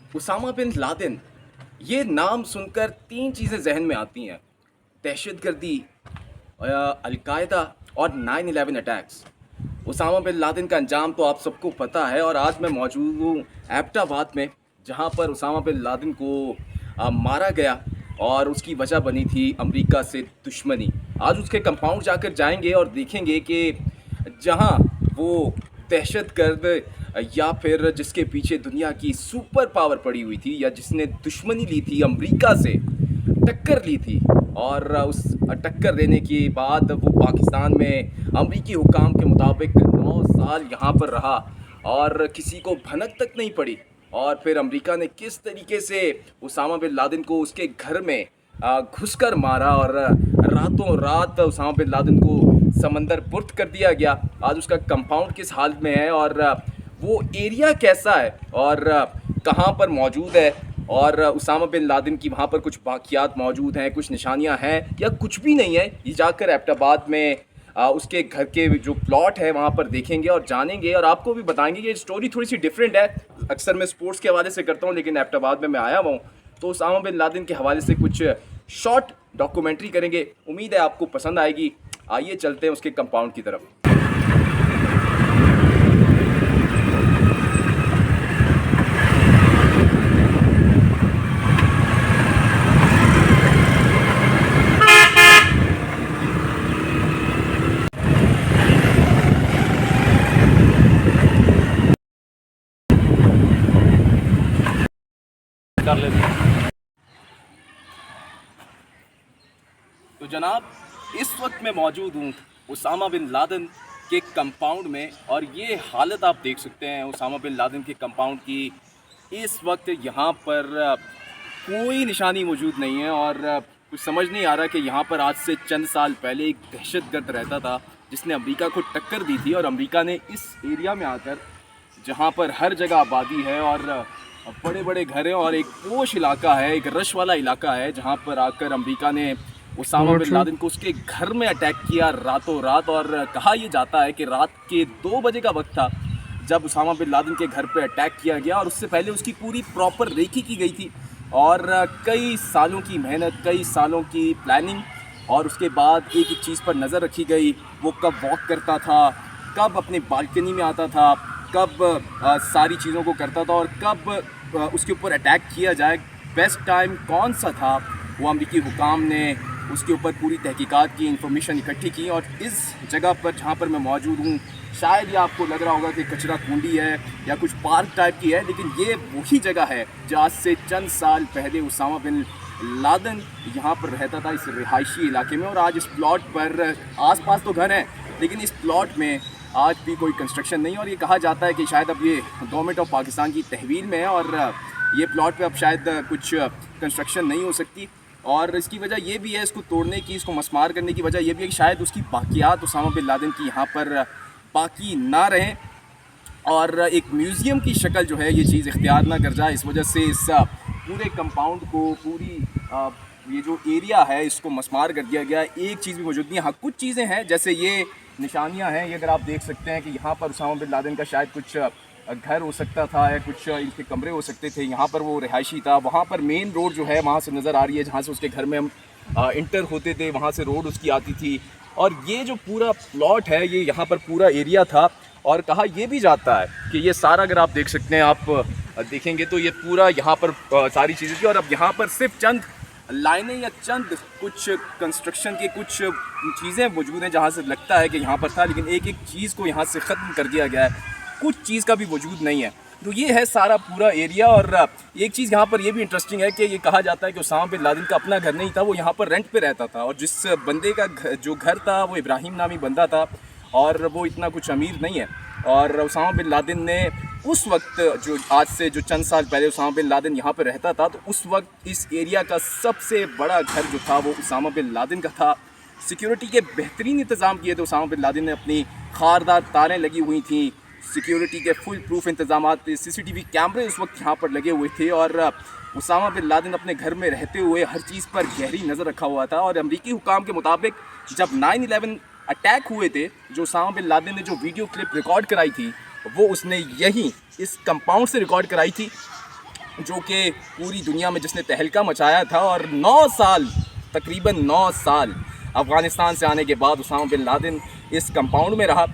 Usama bin Laden, ये नाम सुनकर तीन चीज़ें जहन में आती हैं। दहशतगर्दी, अलकायदा और 9/11 अटैक्स। उसामा बिन लादेन का अंजाम तो आप सबको पता है और आज मैं मौजूद हूँ एबटाबाद में, जहाँ पर उसामा बिन लादेन को मारा गया और उसकी वजह बनी थी अमेरिका से दुश्मनी। आज उसके कंपाउंड जाकर जाएंगे और देखेंगे कि जहाँ वो दहशतगर्द या फिर जिसके पीछे दुनिया की सुपर पावर पड़ी हुई थी या जिसने दुश्मनी ली थी अमेरिका से, टक्कर ली थी और उस टक्कर लेने के बाद वो पाकिस्तान में अमेरिकी हुकाम के मुताबिक 9 साल यहाँ पर रहा और किसी को भनक तक नहीं पड़ी। और फिर अमेरिका ने किस तरीके से उसामा बिन लादेन को उसके घर में घुसकर मारा और रातों रात उसामा बिन लादेन को समंदर बुर्द कर दिया गया। आज उसका कंपाउंड किस हाल में है और वो एरिया कैसा है और कहाँ पर मौजूद है और उसामा बिन लादेन की वहाँ पर कुछ बाकियात मौजूद हैं, कुछ निशानियाँ हैं या कुछ भी नहीं है, ये जाकर एबटाबाद में उसके घर के जो प्लॉट है वहाँ पर देखेंगे और जानेंगे और आपको भी बताएंगे। ये स्टोरी थोड़ी सी डिफरेंट है, अक्सर मैं स्पोर्ट्स के हवाले से करता हूँ लेकिन एबटाबाद में मैं आया हुआ हूँ तो उसामा बिन लादेन के हवाले से कुछ शॉर्ट डॉक्यूमेंट्री करेंगे। उम्मीद है आपको पसंद आएगी। आइए चलते हैं उसके कंपाउंड की तरफ। कर लेते हैं। तो जनाब, इस वक्त मैं मौजूद हूँ उसामा बिन लादेन के कंपाउंड में और ये हालत आप देख सकते हैं उसामा बिन लादेन के कंपाउंड की। इस वक्त यहाँ पर कोई निशानी मौजूद नहीं है और कुछ समझ नहीं आ रहा कि यहाँ पर आज से चंद साल पहले एक दहशतगर्द रहता था जिसने अमेरिका को टक्कर दी थी और अमेरिका ने इस एरिया में आकर, जहाँ पर हर जगह आबादी है और बड़े बड़े घर हैं और एक पोश इलाका है, एक रश वाला इलाका है, जहाँ पर आकर अमेरिका ने उसामा बिन लादेन को उसके घर में अटैक किया रातों रात। और कहा यह जाता है कि रात के 2 बजे का वक्त था जब उसामा बिन लादेन के घर पे अटैक किया गया और उससे पहले उसकी पूरी प्रॉपर रेकी की गई थी और कई सालों की मेहनत, कई सालों की प्लानिंग और उसके बाद एक एक चीज़ पर नज़र रखी गई। वो कब वॉक करता था, कब अपने बालकनी में आता था, कब सारी चीज़ों को करता था और कब उसके ऊपर अटैक किया जाए, बेस्ट टाइम कौन सा था, वो अमेरिकी हुकाम ने उसके ऊपर पूरी तहकीकात की, इंफॉर्मेशन इकट्ठी की। और इस जगह पर जहाँ पर मैं मौजूद हूँ, शायद ये आपको लग रहा होगा कि कचरा कुंडी है या कुछ पार्क टाइप की है, लेकिन ये वही जगह है जहाँ से चंद साल पहले उसामा बिन लादेन यहाँ पर रहता था, इस रिहायशी इलाके में। और आज इस प्लॉट पर आसपास तो घर हैं लेकिन इस प्लॉट में आज भी कोई कंस्ट्रक्शन नहीं। और ये कहा जाता है कि शायद अब ये गवर्नमेंट ऑफ पाकिस्तान की तहवील में है और ये प्लॉट पे अब शायद कुछ कंस्ट्रक्शन नहीं हो सकती। और इसकी वजह ये भी है, इसको तोड़ने की, इसको मस्मार करने की वजह ये भी है कि शायद उसकी बाकियात उसामा बिन लादेन की यहाँ पर बाकी ना रहें और एक म्यूज़ियम की शक्ल जो है ये चीज़ इख्तियार ना कर जाए। इस वजह से इस पूरे कंपाउंड को, पूरी ये जो एरिया है इसको मस्मार कर दिया गया। एक चीज़ भी मौजूद नहीं है। हाँ, कुछ चीज़ें हैं जैसे ये निशानियां हैं, ये अगर आप देख सकते हैं कि यहाँ पर उसामा बिन लादेन का शायद कुछ घर हो सकता था या कुछ इनके कमरे हो सकते थे। यहाँ पर वो रिहायशी था। वहाँ पर मेन रोड जो है वहाँ से नज़र आ रही है, जहाँ से उसके घर में हम इंटर होते थे, वहाँ से रोड उसकी आती थी। और ये जो पूरा प्लॉट है ये यहाँ पर पूरा एरिया था और कहा यह भी जाता है कि ये सारा, अगर आप देख सकते हैं, आप देखेंगे तो ये पूरा यहाँ पर सारी चीज़ें थी। और अब यहाँ पर सिर्फ चंद लाइनें या चंद कुछ कंस्ट्रक्शन के कुछ चीज़ें मौजूद हैं जहाँ से लगता है कि यहाँ पर था, लेकिन एक एक चीज़ को यहाँ से ख़त्म कर दिया गया है, कुछ चीज़ का भी वजूद नहीं है। तो ये है सारा पूरा एरिया। और एक चीज़ यहाँ पर ये भी इंटरेस्टिंग है कि ये कहा जाता है कि उसामा बिन लादेन का अपना घर नहीं था, वो यहाँ पर रेंट पे रहता था और जिस बंदे का जो घर था वो इब्राहिम नामी बंदा था और वो इतना कुछ अमीर नहीं है। और उसामा बिन लादेन ने उस वक्त, जो आज से जो चंद साल पहले उसामा बिन लादेन यहाँ पर रहता था, तो उस वक्त इस एरिया का सबसे बड़ा घर जो था वो उसामा बिन लादेन का था। सिक्योरिटी के बेहतरीन इंतज़ाम किए थे उसामा बिन लादेन ने, अपनी खारदार तारें लगी हुई थी, सिक्योरिटी के फुल प्रूफ इंतजाम थे, CCTV कैमरे उस वक्त यहाँ पर लगे हुए थे और उसामा बिन लादेन अपने घर में रहते हुए हर चीज़ पर गहरी नज़र रखा हुआ था। और अमरीकी हुकाम के मुताबिक जब 9/11 अटैक हुए थे, जो उसामा बिन लादेन ने जो वीडियो क्लिप रिकॉर्ड कराई थी वो उसने यहीं इस कंपाउंड से रिकॉर्ड कराई थी। जो कि पूरी दुनिया में जिसने तहलका मचाया था, और 9 साल, तकरीबन 9 साल अफ़गानिस्तान से आने के बाद उसामा बिन लादेन इस कंपाउंड में रहा।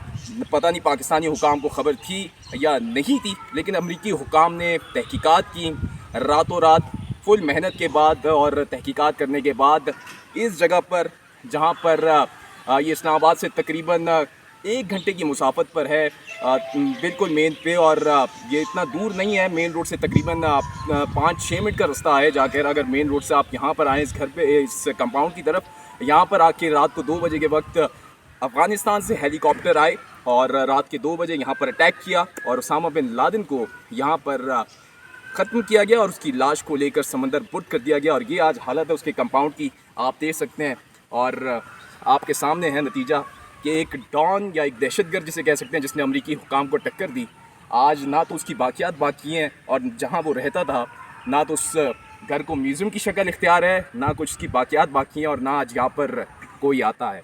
पता नहीं पाकिस्तानी हुकाम को ख़बर थी या नहीं थी, लेकिन अमरीकी हुकाम ने तहकीकात की रातों रात, फुल मेहनत के बाद और तहकीकात करने के बाद इस जगह पर, जहाँ पर ये इस्लामाबाद से तकरीबन 1 घंटे की मुसाफत पर है, बिल्कुल मेन पे, और ये इतना दूर नहीं है मेन रोड से, तकरीबन 5-6 मिनट का रास्ता है जाकर। अगर मेन रोड से आप यहाँ पर आएँ इस घर पे, इस कंपाउंड की तरफ, यहाँ पर आके रात को 2 बजे के वक्त अफ़गानिस्तान से हेलीकॉप्टर आए और रात के 2 बजे यहाँ पर अटैक किया और उसामा बिन लादेन को यहाँ पर ख़त्म किया गया और उसकी लाश को लेकर समंदर पुट कर दिया गया। और ये आज हालत है उसके कंपाउंड की, आप देख सकते हैं। और आपके सामने है नतीजा कि एक डॉन या एक दहशतगर्द जिसे कह सकते हैं, जिसने अमरीकी हुकाम को टक्कर दी, आज ना तो उसकी बाकियात बाकी हैं, और जहाँ वो रहता था ना तो उस घर को म्यूज़ियम की शक्ल इख्तियार है, ना कुछ उसकी बाकियात बाकी हैं, और ना आज यहाँ पर कोई आता है।